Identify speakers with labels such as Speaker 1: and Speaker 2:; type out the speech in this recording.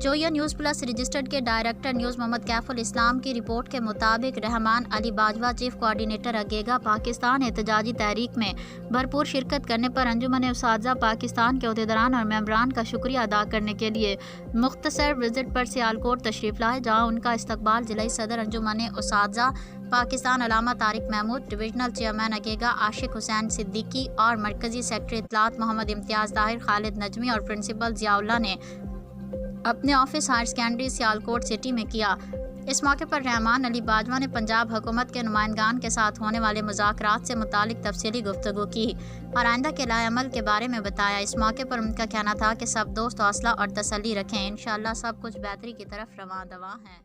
Speaker 1: Zoya news plus registered के director news Mohammad कैफुल इस्लाम की report के मुताबिक रहमान अली बाजवा चीफ कोऑर्डिनेटर अगेगा पाकिस्तान एहतजाजी तहरीक में भरपूर शिरकत करने पर अंजुमन उस्ताज़ा पाकिस्तान के अहदेदारान और मेंबरान का शुक्रिया अदा करने के लिए मुख्तसर विजिट पर सियालकोट तशरीफ़ लाए, जहाँ उनका इस्तकबाल जिला सदर अंजुमन उस्ताज़ा पाकिस्तान अलामा तारिक महमूद, डिविजनल चेयरमैन अगेगा आशिक हुसैन सिद्दीकी और मरकज़ी सेक्रेटरी इत्तलात मोहम्मद इम्तियाज़ ताहिर, खालिद नजमी और प्रिंसिपल ज़ियाउल्लाह ने अपने office higher secondary Sialkot city में किया। इस मौके पर रहमान अली बाजवा ने पंजाब हुकूमत के नुमाइंदगान के साथ होने वाले मुज़ाकरात से मुतालिक तफसीली गुफ्तगू की और आइंदा के लाए अमल के बारे में बताया। इस मौके पर उनका कहना था कि सब दोस्त हौसला और तसल्ली रखें, इंशाअल्लाह सब कुछ बेहतरी की तरफ रवां दवा हैं।